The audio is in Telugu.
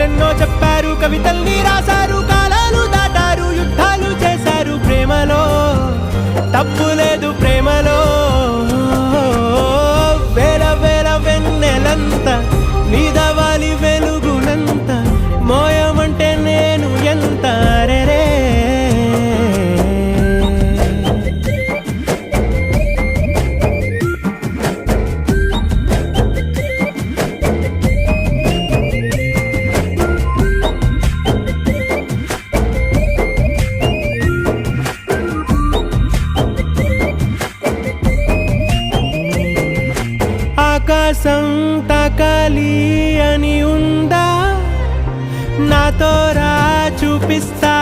కథలెన్నో చెప్పారు, కవితల్ని రాశారు, కాలాలు దాటారు, యుద్ధాలు చేశారు. ప్రేమలో తప్పు లేదు, ప్రేమలో వేల వేల వెన్నెలంత నీదవాలి వెలుగునంత, మోయమంటే నేను ఎంత రే. ఆకాశం తాకాలి అని ఉందా, నాతో రా చూపిస్తా